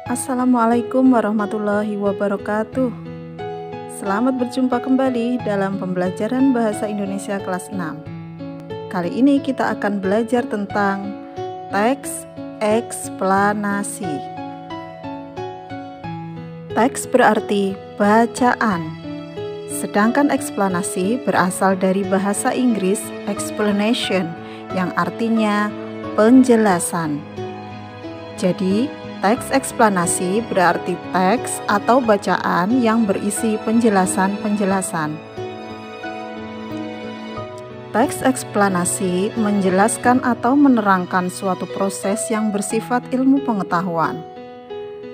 Assalamualaikum warahmatullahi wabarakatuh. Selamat berjumpa kembali dalam pembelajaran Bahasa Indonesia kelas 6. Kali ini kita akan belajar tentang teks eksplanasi. Teks berarti bacaan, sedangkan eksplanasi berasal dari bahasa Inggris explanation yang artinya penjelasan. Jadi, teks eksplanasi berarti teks atau bacaan yang berisi penjelasan-penjelasan. Teks eksplanasi menjelaskan atau menerangkan suatu proses yang bersifat ilmu pengetahuan.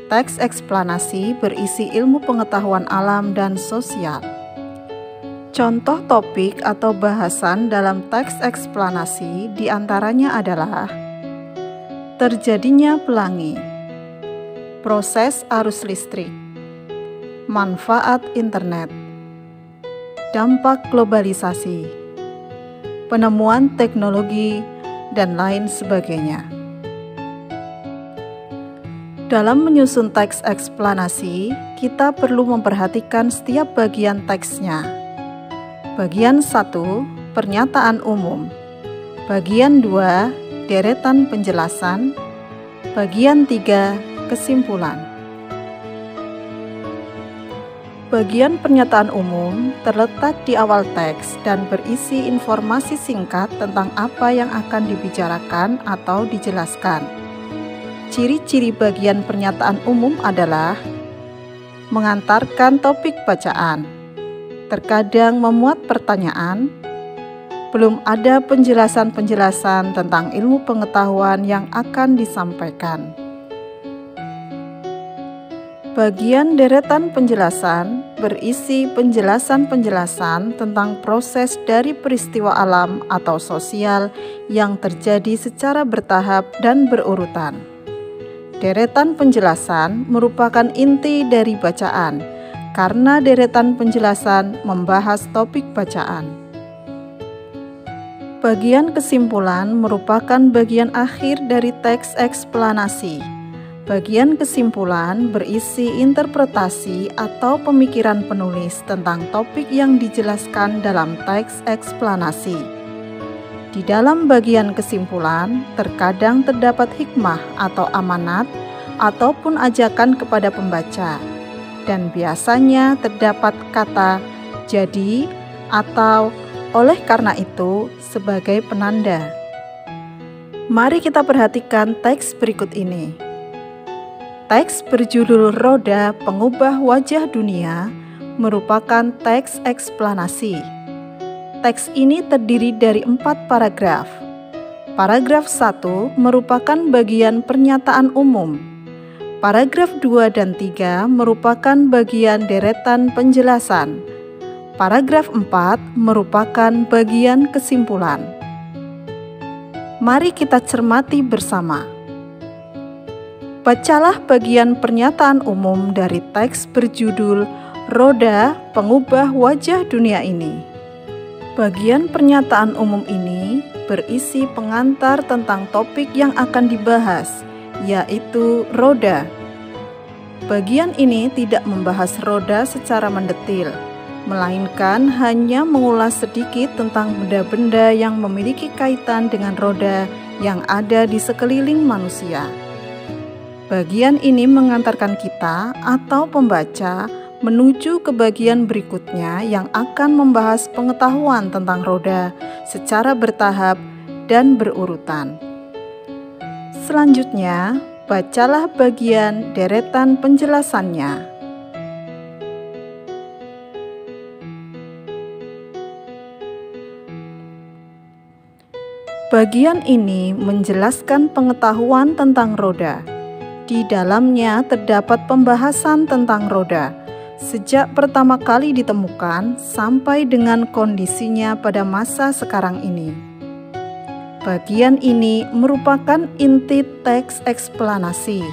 Teks eksplanasi berisi ilmu pengetahuan alam dan sosial. Contoh topik atau bahasan dalam teks eksplanasi diantaranya adalah terjadinya pelangi, proses arus listrik, manfaat internet, dampak globalisasi, penemuan teknologi, dan lain sebagainya. Dalam menyusun teks eksplanasi, kita perlu memperhatikan setiap bagian teksnya. Bagian 1, pernyataan umum. Bagian 2, deretan penjelasan. Bagian 3, kesimpulan. Bagian pernyataan umum terletak di awal teks dan berisi informasi singkat tentang apa yang akan dibicarakan atau dijelaskan. Ciri-ciri bagian pernyataan umum adalah mengantarkan topik bacaan, terkadang memuat pertanyaan, belum ada penjelasan-penjelasan tentang ilmu pengetahuan yang akan disampaikan. Bagian deretan penjelasan berisi penjelasan-penjelasan tentang proses dari peristiwa alam atau sosial yang terjadi secara bertahap dan berurutan. Deretan penjelasan merupakan inti dari bacaan, karena deretan penjelasan membahas topik bacaan. Bagian kesimpulan merupakan bagian akhir dari teks eksplanasi. Bagian kesimpulan berisi interpretasi atau pemikiran penulis tentang topik yang dijelaskan dalam teks eksplanasi. Di dalam bagian kesimpulan, terkadang terdapat hikmah atau amanat ataupun ajakan kepada pembaca, dan biasanya terdapat kata "jadi" atau "oleh karena itu" sebagai penanda. Mari kita perhatikan teks berikut ini. Teks berjudul Roda Pengubah Wajah Dunia merupakan teks eksplanasi. Teks ini terdiri dari 4 paragraf. Paragraf 1 merupakan bagian pernyataan umum. Paragraf 2 dan 3 merupakan bagian deretan penjelasan. Paragraf 4 merupakan bagian kesimpulan. Mari kita cermati bersama. Bacalah bagian pernyataan umum dari teks berjudul Roda Pengubah Wajah Dunia ini. Bagian pernyataan umum ini berisi pengantar tentang topik yang akan dibahas, yaitu roda. Bagian ini tidak membahas roda secara mendetil, melainkan hanya mengulas sedikit tentang benda-benda yang memiliki kaitan dengan roda yang ada di sekeliling manusia. Bagian ini mengantarkan kita atau pembaca menuju ke bagian berikutnya yang akan membahas pengetahuan tentang roda secara bertahap dan berurutan. Selanjutnya, bacalah bagian deretan penjelasannya. Bagian ini menjelaskan pengetahuan tentang roda. Di dalamnya terdapat pembahasan tentang roda, sejak pertama kali ditemukan sampai dengan kondisinya pada masa sekarang ini. Bagian ini merupakan inti teks eksplanasi.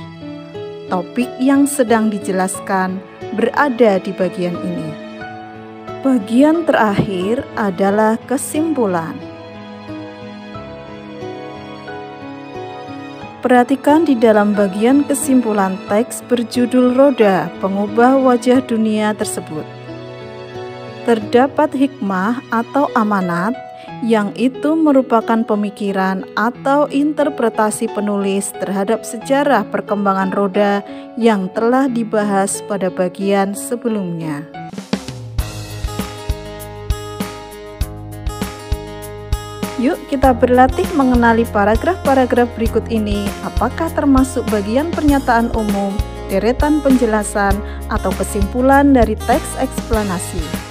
Topik yang sedang dijelaskan berada di bagian ini. Bagian terakhir adalah kesimpulan. Perhatikan di dalam bagian kesimpulan teks berjudul Roda Pengubah Wajah Dunia tersebut. Terdapat hikmah atau amanat, yang itu merupakan pemikiran atau interpretasi penulis terhadap sejarah perkembangan roda yang telah dibahas pada bagian sebelumnya. Yuk kita berlatih mengenali paragraf-paragraf berikut ini, apakah termasuk bagian pernyataan umum, deretan penjelasan, atau kesimpulan dari teks eksplanasi.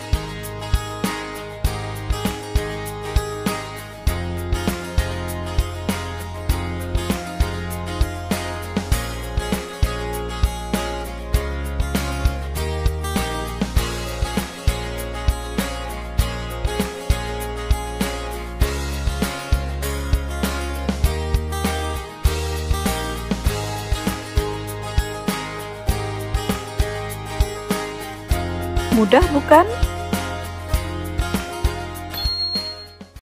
Mudah bukan?